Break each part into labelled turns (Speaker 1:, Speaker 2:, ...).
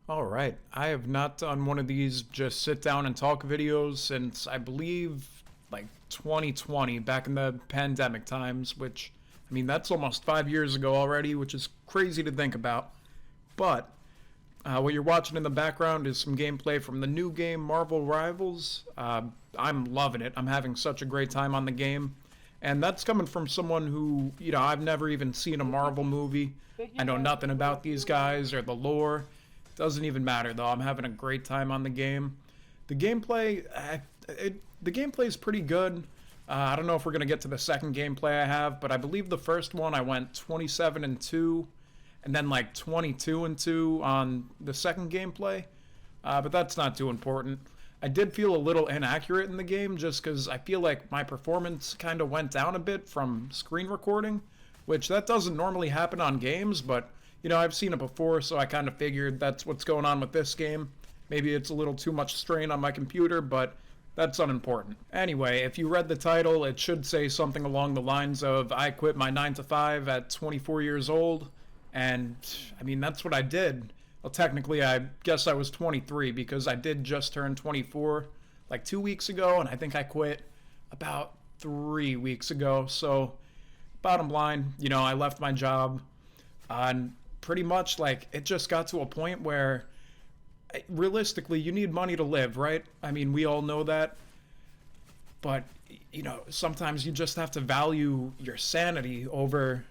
Speaker 1: All right. I have not done one of these just sit down and talk videos since I believe like 2020, back in the pandemic times, which, I mean, that's almost 5 years ago already, which is crazy to think about. But what you're watching in the background is some gameplay from the new game Marvel Rivals. I'm loving it. I'm having such a great time on the game. And that's coming from someone who, I've never even seen a Marvel movie. I know nothing about these guys or the lore. Doesn't even matter though. I'm having a great time on the game. The gameplay, the gameplay is pretty good. I don't know if we're gonna get to the second gameplay I have, but I believe the first one I went 27-2, and then like 22-2 on the second gameplay. But that's not too important. I did feel a little inaccurate in the game just because I feel like my performance kind of went down a bit from screen recording, which that doesn't normally happen on games, but I've seen it before, so I kind of figured that's what's going on with this game. Maybe it's a little too much strain on my computer, but that's unimportant. Anyway, if you read the title, it should say something along the lines of I quit my 9 to 5 at 24 years old, and I mean, that's what I did. Well, technically, I guess I was 23 because I did just turn 24 like 2 weeks ago, and I think I quit about 3 weeks ago. So, bottom line, I left my job, and pretty much like it just got to a point where realistically you need money to live, right? I mean, we all know that, but sometimes you just have to value your sanity over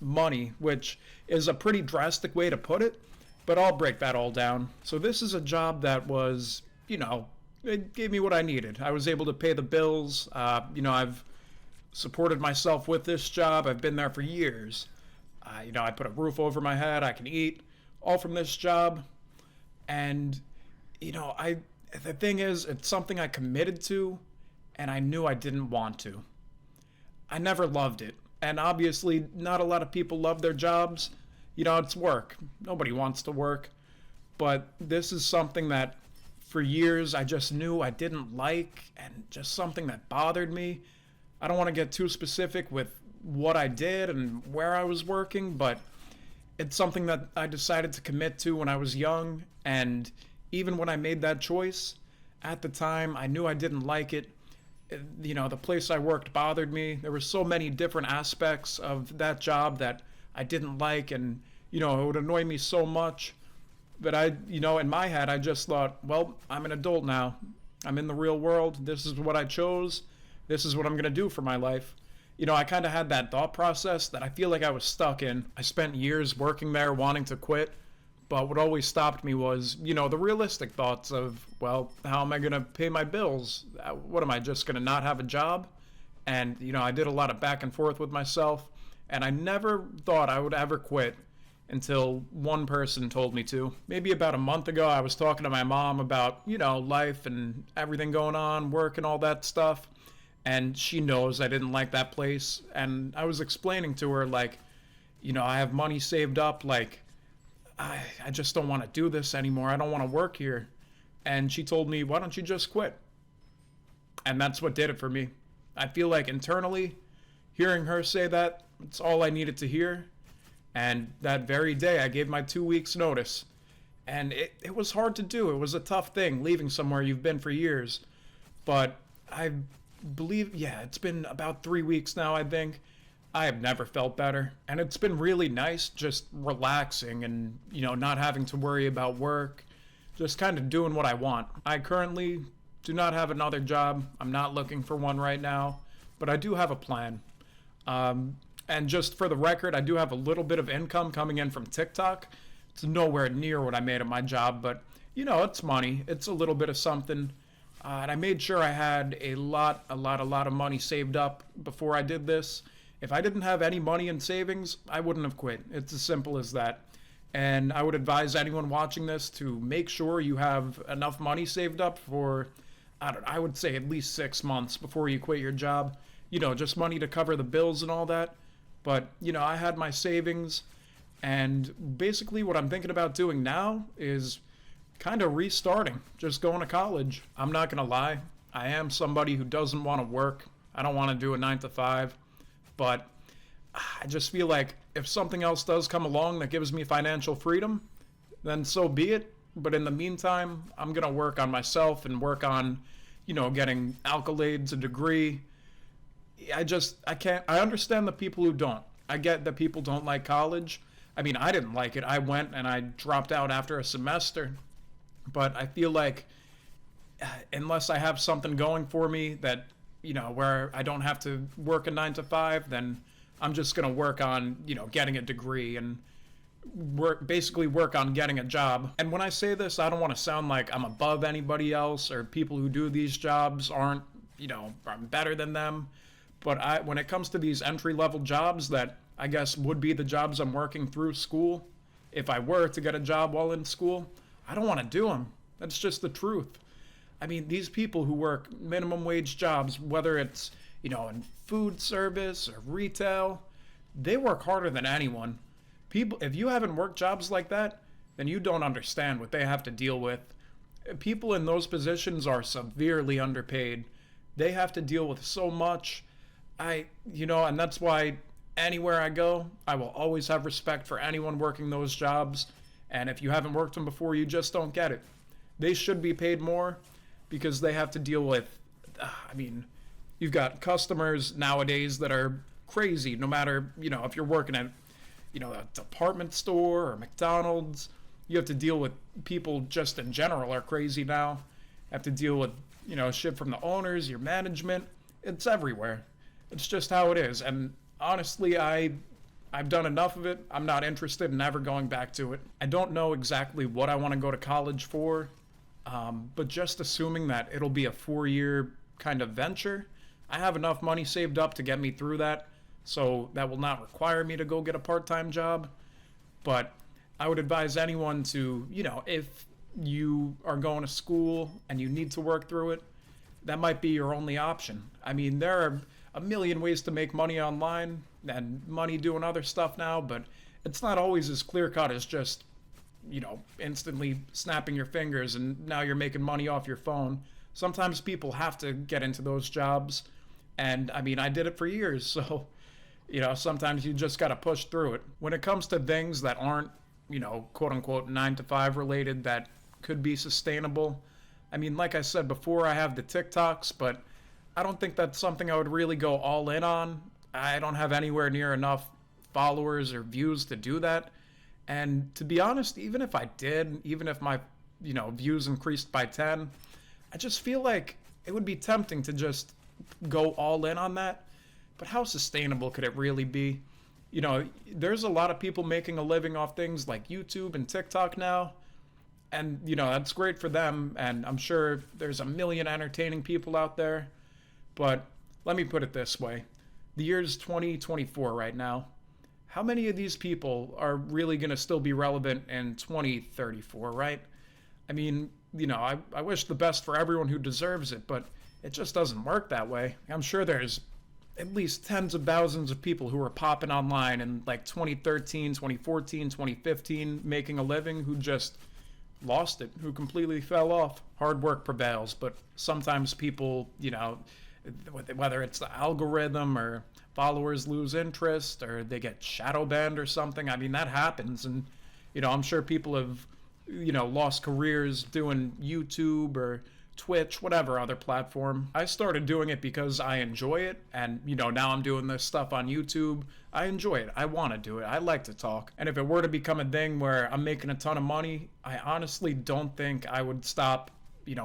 Speaker 1: money, which is a pretty drastic way to put it, but I'll break that all down. So this is a job that was, it gave me what I needed. I was able to pay the bills. I've supported myself with this job. I've been there for years. I put a roof over my head. I can eat, all from this job. And the thing is, it's something I committed to, and I knew I didn't want to. I never loved it, and obviously, not a lot of people love their jobs. It's work. Nobody wants to work, but this is something that, for years, I just knew I didn't like, and just something that bothered me. I don't want to get too specific with what I did and where I was working, but it's something that I decided to commit to when I was young, and even when I made that choice, at the time, I knew I didn't like it. The place I worked bothered me. There were so many different aspects of that job that I didn't like, and, it would annoy me so much. But in my head, I just thought, well, I'm an adult now. I'm in the real world. This is what I chose. This is what I'm going to do for my life. I kind of had that thought process that I feel like I was stuck in. I spent years working there wanting to quit, but what always stopped me was, the realistic thoughts of, well, how am I going to pay my bills? What am I just going to not have a job? And, I did a lot of back and forth with myself, and I never thought I would ever quit until one person told me to. Maybe about a month ago, I was talking to my mom about, life and everything going on, work and all that stuff. And she knows I didn't like that place. And I was explaining to her, like, I have money saved up. Like, I just don't want to do this anymore. I don't want to work here. And she told me, why don't you just quit? And that's what did it for me. I feel like internally, hearing her say that, it's all I needed to hear. And that very day, I gave my 2 weeks notice. And it was hard to do. It was a tough thing, leaving somewhere you've been for years. But I believe, yeah, it's been about 3 weeks now, I think. I have never felt better. And it's been really nice just relaxing and, not having to worry about work. Just kind of doing what I want. I currently do not have another job. I'm not looking for one right now. But I do have a plan. And just for the record, I do have a little bit of income coming in from TikTok. It's nowhere near what I made at my job, but it's money. It's a little bit of something. And I made sure I had a lot of money saved up before I did this. If I didn't have any money in savings, I wouldn't have quit. It's as simple as that. And I would advise anyone watching this to make sure you have enough money saved up for, I would say at least 6 months before you quit your job. Just money to cover the bills and all that. But, I had my savings, and basically what I'm thinking about doing now is kind of restarting, just going to college. I'm not going to lie. I am somebody who doesn't want to work. I don't want to do a 9 to 5, but I just feel like if something else does come along that gives me financial freedom, then so be it. But in the meantime, I'm going to work on myself and work on, getting accolades, a degree. I can't, I understand the people who don't. I get that people don't like college. I mean, I didn't like it. I went and I dropped out after a semester. But I feel like unless I have something going for me that, where I don't have to work a 9 to 5, then I'm just going to work on, getting a degree and basically work on getting a job. And when I say this, I don't want to sound like I'm above anybody else or people who do these jobs aren't, I'm better than them. But when it comes to these entry level jobs that I guess would be the jobs I'm working through school, if I were to get a job while in school, I don't want to do them. That's just the truth. I mean, these people who work minimum wage jobs, whether it's, in food service or retail, they work harder than anyone. People, if you haven't worked jobs like that, then you don't understand what they have to deal with. People in those positions are severely underpaid. They have to deal with so much. And that's why anywhere I go, I will always have respect for anyone working those jobs. And if you haven't worked them before, you just don't get it. They should be paid more because they have to deal with, you've got customers nowadays that are crazy, no matter, if you're working at, a department store or McDonald's, you have to deal with people just in general are crazy now. Have to deal with, shit from the owners, your management. It's everywhere. It's just how it is. And honestly, I've done enough of it. I'm not interested in ever going back to it. I don't know exactly what I want to go to college for, but just assuming that it'll be a 4-year kind of venture, I have enough money saved up to get me through that, so that will not require me to go get a part-time job. But I would advise anyone to, if you are going to school and you need to work through it, that might be your only option. I mean, there are a million ways to make money online and money doing other stuff now, but it's not always as clear cut as just, instantly snapping your fingers and now you're making money off your phone. Sometimes people have to get into those jobs, and I did it for years, so, sometimes you just got to push through it. When it comes to things that aren't, quote unquote 9 to 5 related that could be sustainable, like I said before, I have the TikToks, but I don't think that's something I would really go all in on. I don't have anywhere near enough followers or views to do that. And to be honest, even if I did, even if my, views increased by 10, I just feel like it would be tempting to just go all in on that. But how sustainable could it really be? There's a lot of people making a living off things like YouTube and TikTok now. And, that's great for them. And I'm sure there's a million entertaining people out there. But let me put it this way. The year's 2024 right now. How many of these people are really going to still be relevant in 2034, right? I wish the best for everyone who deserves it, but it just doesn't work that way. I'm sure there's at least tens of thousands of people who were popping online in like 2013, 2014, 2015, making a living who just lost it, who completely fell off. Hard work prevails, but sometimes people, whether it's the algorithm or followers lose interest or they get shadow banned or something. That happens. And, I'm sure people have, lost careers doing YouTube or Twitch, whatever other platform. I started doing it because I enjoy it. And, now I'm doing this stuff on YouTube. I enjoy it. I want to do it. I like to talk. And if it were to become a thing where I'm making a ton of money, I honestly don't think I would stop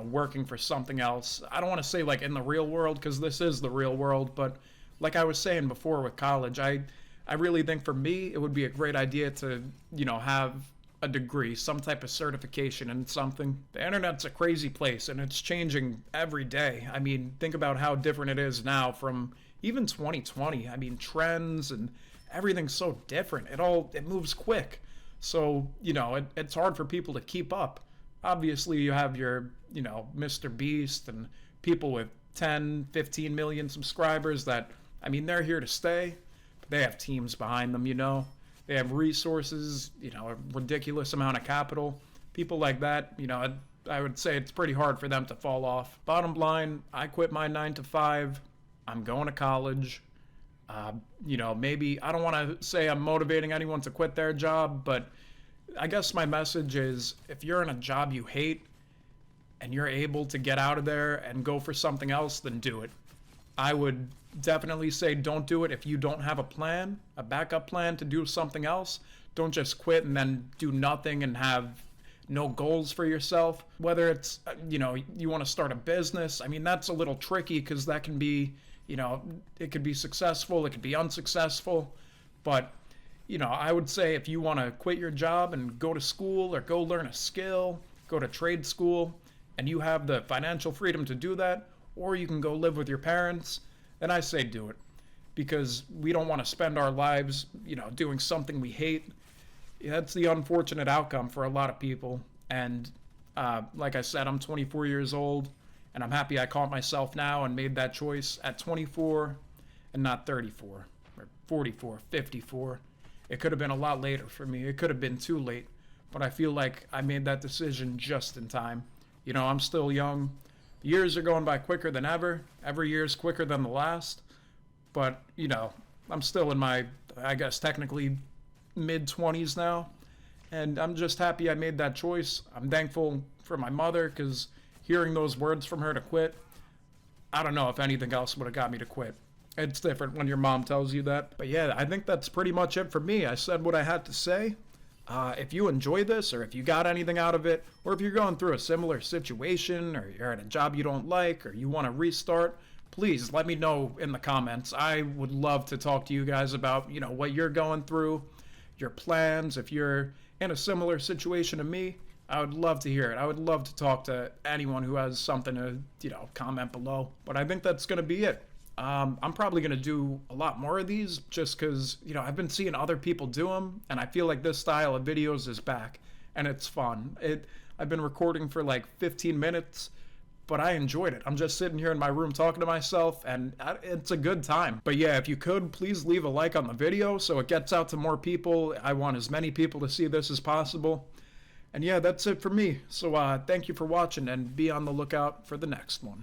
Speaker 1: working for something else. I don't want to say like in the real world, because this is the real world, but like I was saying before with college, I really think for me, it would be a great idea to, have a degree, some type of certification in something. The internet's a crazy place and it's changing every day. Think about how different it is now from even 2020. Trends and everything's so different. It moves quick. So, it's hard for people to keep up. Obviously, you have your, Mr. Beast and people with 10, 15 million subscribers that, they're here to stay. But they have teams behind them, They have resources, a ridiculous amount of capital. People like that, I would say it's pretty hard for them to fall off. Bottom line, I quit my 9 to 5. I'm going to college. Maybe, I don't want to say I'm motivating anyone to quit their job, but I guess my message is if you're in a job you hate and you're able to get out of there and go for something else, then do it. I would definitely say don't do it if you don't have a plan, a backup plan to do something else. Don't just quit and then do nothing and have no goals for yourself. Whether it's, you want to start a business, I mean, that's a little tricky because that can be, it could be successful, it could be unsuccessful. But, I would say if you want to quit your job and go to school or go learn a skill, go to trade school, and you have the financial freedom to do that, or you can go live with your parents, then I say do it. Because we don't want to spend our lives, doing something we hate. That's the unfortunate outcome for a lot of people. And like I said, I'm 24 years old, and I'm happy I caught myself now and made that choice at 24 and not 34 or 44, 54. It could have been a lot later for me. It could have been too late, but I feel like I made that decision just in time. I'm still young. Years are going by quicker than ever. Every year is quicker than the last. But, I'm still in my, I guess, technically mid-20s now. And I'm just happy I made that choice. I'm thankful for my mother because hearing those words from her to quit, I don't know if anything else would have got me to quit. It's different when your mom tells you that. But yeah, I think that's pretty much it for me. I said what I had to say. If you enjoy this, or if you got anything out of it, or if you're going through a similar situation, or you're at a job you don't like, or you want to restart, please let me know in the comments. I would love to talk to you guys about, what you're going through, your plans. If you're in a similar situation to me, I would love to hear it. I would love to talk to anyone who has something to, comment below. But I think that's going to be it. I'm probably going to do a lot more of these just because, I've been seeing other people do them, and I feel like this style of videos is back, and it's fun. I've been recording for like 15 minutes, but I enjoyed it. I'm just sitting here in my room talking to myself, and it's a good time. But yeah, if you could, please leave a like on the video so it gets out to more people. I want as many people to see this as possible. And yeah, that's it for me. So thank you for watching, and be on the lookout for the next one.